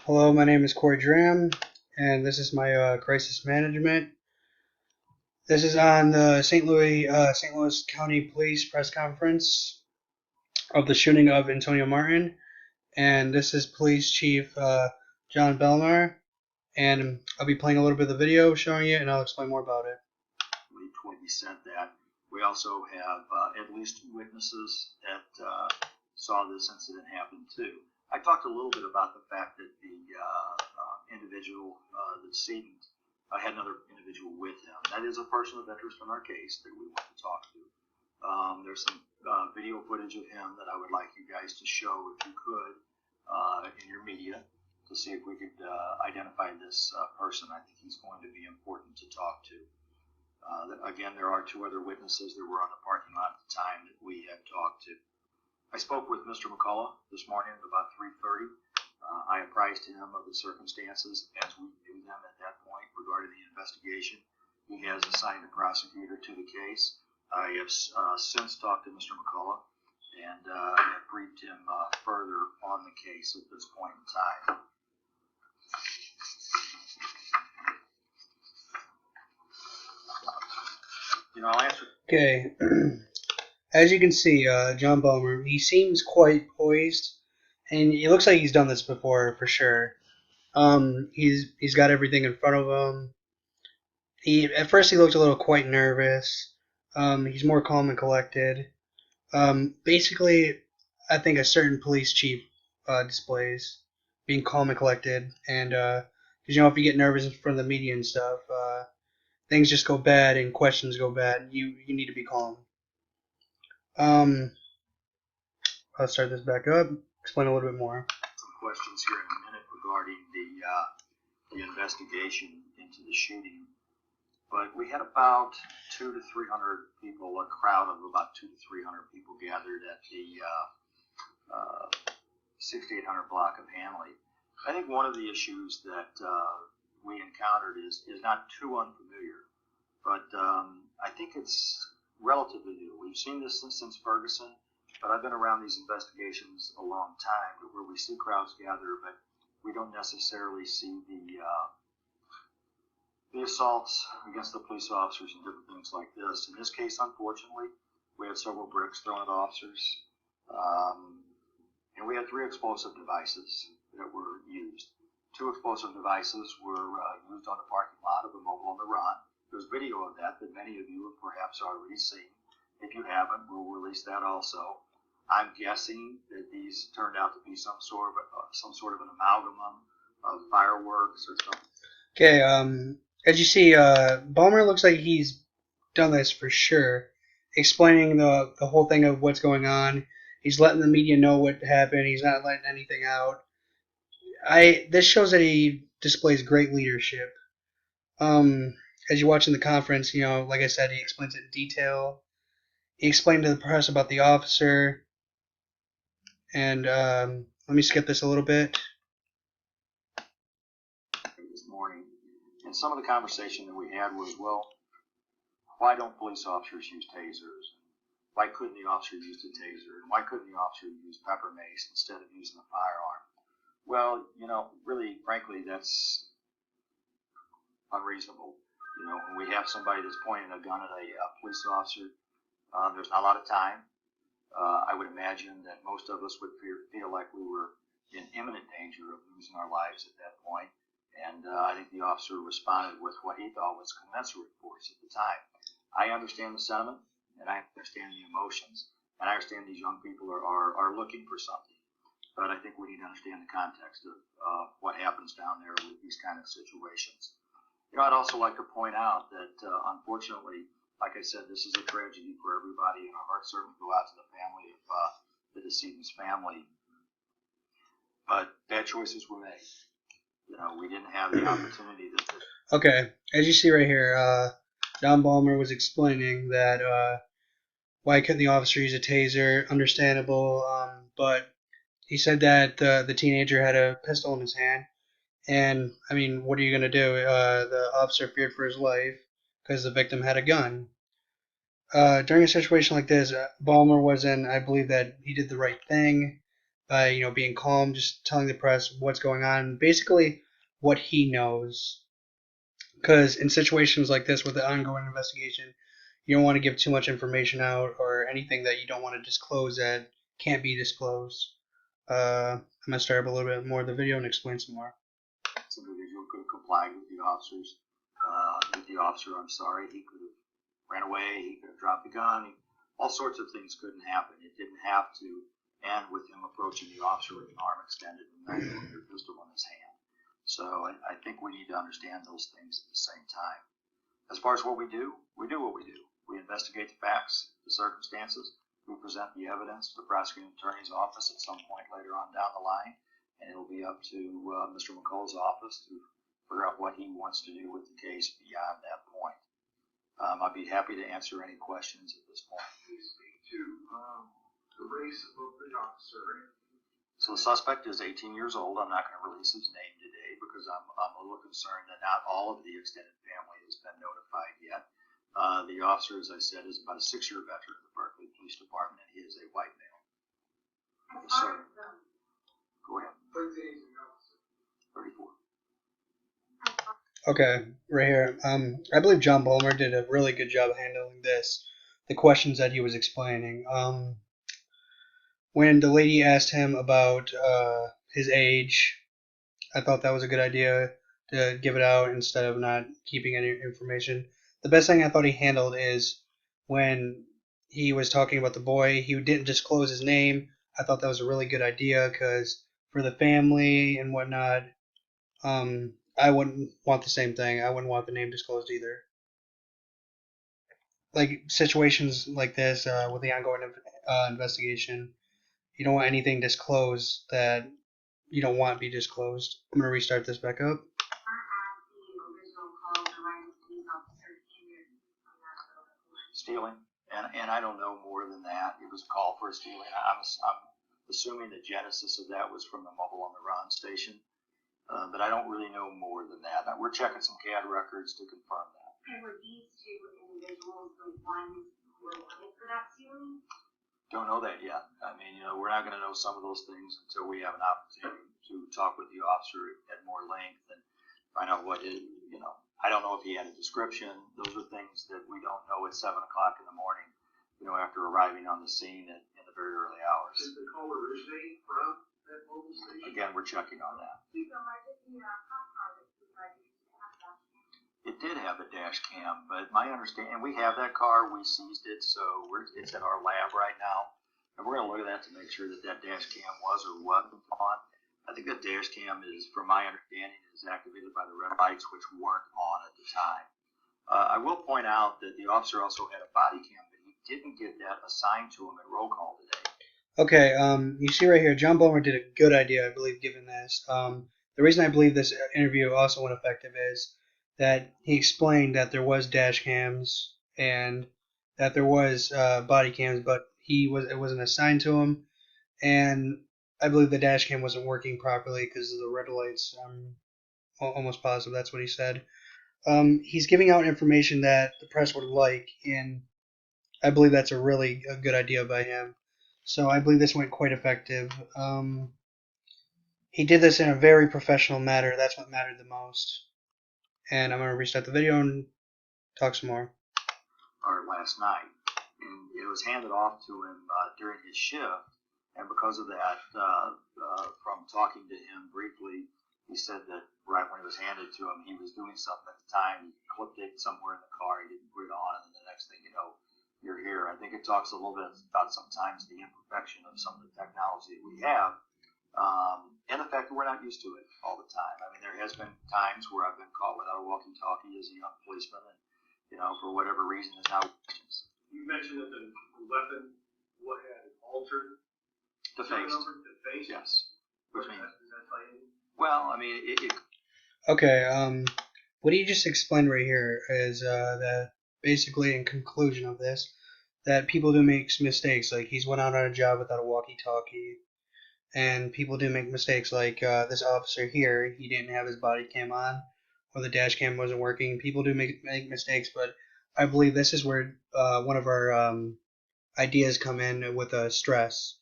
Hello, my name is Corey Dram, and this is my crisis management. This is on the St. Louis County Police press conference of the shooting of Antonio Martin, and this is Police Chief John Belmar, and I'll be playing a little bit of the video showing it, and I'll explain more about it. When he said that, we also have at least two witnesses that saw this incident happen too. I talked a little bit about the fact that the individual, the decedent, had another individual with him. That is a person of interest in our case that we want to talk to. There's some video footage of him that I would like you guys to show, if you could, in your media, to see if we could identify this person. I think he's going to be important to talk to. Again, there are two other witnesses that were on the parking lot at the time that we had talked to. I spoke with Mr. McCullough this morning at about 3:30. I apprised him of the circumstances as we knew them at that point regarding the investigation. He has assigned a prosecutor to the case. I have since talked to Mr. McCullough and have briefed him further on the case at this point in time. I'll answer. Okay, as you can see, John Belmar, he seems quite poised, and it looks like he's done this before for sure. He's got everything in front of him. At first he looked a little quite nervous. He's more calm and collected. Basically, I think a certain police chief displays being calm and collected, and because if you get nervous in front of the media and stuff, things just go bad and questions go bad. You need to be calm. I'll start this back up. Explain a little bit more. Some questions here in a minute regarding the investigation into the shooting. But we had about 200 to 300 people, a crowd of about 200 to 300 people gathered at the 6800 block of Hanley. I think one of the issues that we encountered is not too unfamiliar, but I think it's relatively new. We've seen this since Ferguson, but I've been around these investigations a long time, where we see crowds gather, but we don't necessarily see the assaults against the police officers and different things like this. In this case, unfortunately, we had several bricks thrown at officers, and we had 3 explosive devices that were used. 2 explosive devices were used on the parking lot of a Mobile on the Run. There's video of that many of you have perhaps already seen. If you haven't, we'll release that also. I'm guessing that these turned out to be some sort of an amalgam of fireworks or something. Okay, as you see, Balmer looks like he's done this for sure, explaining the whole thing of what's going on. He's letting the media know what happened. He's not letting anything out. This shows that he displays great leadership. As you watch in the conference, like I said, he explains it in detail. He explained to the press about the officer. And let me skip this a little bit. This morning, and some of the conversation that we had was, well, why don't police officers use tasers? Why couldn't the officer use the taser? And why couldn't the officer use pepper mace instead of using a firearm? Well, really, frankly, that's unreasonable. When we have somebody that's pointing a gun at a police officer, there's not a lot of time. I would imagine that most of us would feel like we were in imminent danger of losing our lives at that point. And I think the officer responded with what he thought was commensurate force at the time. I understand the sentiment, and I understand the emotions, and I understand these young people are looking for something. But I think we need to understand the context of what happens down there with these kind of situations. I'd also like to point out that, unfortunately, like I said, this is a tragedy for everybody, and our hearts certainly go out to the family of the decedent's family. But bad choices were made. We didn't have the opportunity to. Okay, as you see right here, John Balmer was explaining that why couldn't the officer use a taser? Understandable, but he said that the teenager had a pistol in his hand, and I mean, what are you gonna do? The officer feared for his life because the victim had a gun. During a situation like this, Balmer I believe that he did the right thing. by being calm, just telling the press what's going on, basically what he knows. Because in situations like this with the ongoing investigation, you don't want to give too much information out or anything that you don't want to disclose that can't be disclosed. I'm gonna start up a little bit more of the video and explain some more. This individual could have complied with the officers. I'm sorry, he could have ran away, he could have dropped the gun, all sorts of things couldn't happen. It didn't have to end with him approaching the officer with an arm extended and a pistol in his hand. So I think we need to understand those things at the same time. As far as what we do what we do. We investigate the facts, the circumstances. We present the evidence to the prosecuting attorney's office at some point later on down the line, and it'll be up to Mr. McCall's office to figure out what he wants to do with the case beyond that point. I'd be happy to answer any questions at this point. Please speak to the race of the officer. So the suspect is 18 years old. I'm not going to release his name today because I'm a little concerned that not all of the extended family has been notified yet. The officer, as I said, is about a 6-year veteran of the Berkeley Police Department, and he is a white male. Yes, sir. Go ahead. 34. Okay, right here. I believe John Balmer did a really good job handling this. The questions that he was explaining. When the lady asked him about his age, I thought that was a good idea to give it out instead of not keeping any information. The best thing I thought he handled is when he was talking about the boy, he didn't disclose his name. I thought that was a really good idea because for the family and whatnot, I wouldn't want the same thing. I wouldn't want the name disclosed either. Like situations like this with the ongoing investigation, you don't want anything disclosed that you don't want to be disclosed. I'm going to restart this back up. Stealing, and I don't know more than that. It was a call for a stealing. I'm assuming the genesis of that was from the Mobile on the Run station, but I don't really know more than that. We're checking some CAD records to confirm that. And were these two individuals the ones who were wanted for that stealing? Don't know that yet. I mean, we're not going to know some of those things until we have an opportunity to talk with the officer at more length and find out what his, I don't know if he had a description. Those are things that we don't know at 7 o'clock in the morning, after arriving on the scene in the very early hours. Did the call originate from that mobile station? Again, we're checking on that. It did have a dash cam, but my understanding, and we have that car, we seized it, so it's in our lab right now, and we're going to look at that to make sure that dash cam was or wasn't on. I think that dash cam is, from my understanding, is activated by the red lights, which weren't on at the time. I will point out that the officer also had a body cam, but he didn't get that assigned to him at roll call today. Okay, you see right here, John Balmer did a good idea, I believe, given this. The reason I believe this interview also went effective is that he explained that there was dash cams and that there was body cams, but it wasn't assigned to him, and I believe the dash cam wasn't working properly because of the red lights. I'm almost positive that's what he said. He's giving out information that the press would like, and I believe that's a really good idea by him. So I believe this went quite effective. He did this in a very professional manner. That's what mattered the most. And I'm going to restart the video and talk some more. Last night, and it was handed off to him during his shift, and because of that, from talking to him briefly, he said that right when it was handed to him, he was doing something at the time. He clipped it somewhere in the car, he didn't put it on, and the next thing you know, you're here. I think it talks a little bit about sometimes the imperfection of some of the technology that we have, and the fact that we're not used to it all the time. I mean, there has been times where I've been caught without a walkie-talkie as a young policeman, and for whatever reason, there's now questions. You mentioned that the weapon had altered the face. Yes. Which means, does that tell you? Well, I mean, it Okay, what he just explained right here is that basically, in conclusion of this, that people do make mistakes. Like, he's went out on a job without a walkie-talkie, and people do make mistakes. Like this officer here, he didn't have his body cam on, or the dash cam wasn't working. People do make mistakes, but I believe this is where one of our ideas come in with stress.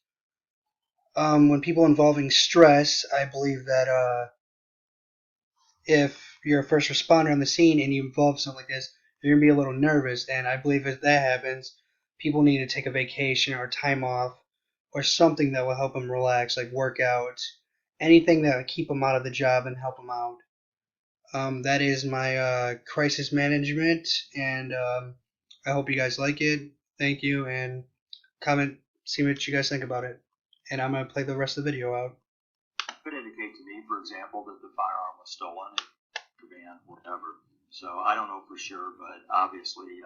When people involving stress, I believe that if you're a first responder on the scene and you involve something like this, you're gonna be a little nervous. And I believe if that happens, people need to take a vacation or time off or something that will help them relax, like workout, anything that will keep them out of the job and help them out. That is my crisis management, and I hope you guys like it. Thank you, and comment, see what you guys think about it. And I'm gonna play the rest of the video out. Could indicate to me, for example, that the firearm was stolen, contraband, whatever. So I don't know for sure, but obviously,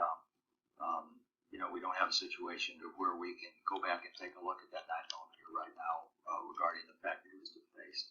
we don't have a situation where we can go back and take a look at that 9mm right now regarding the fact that it was defaced.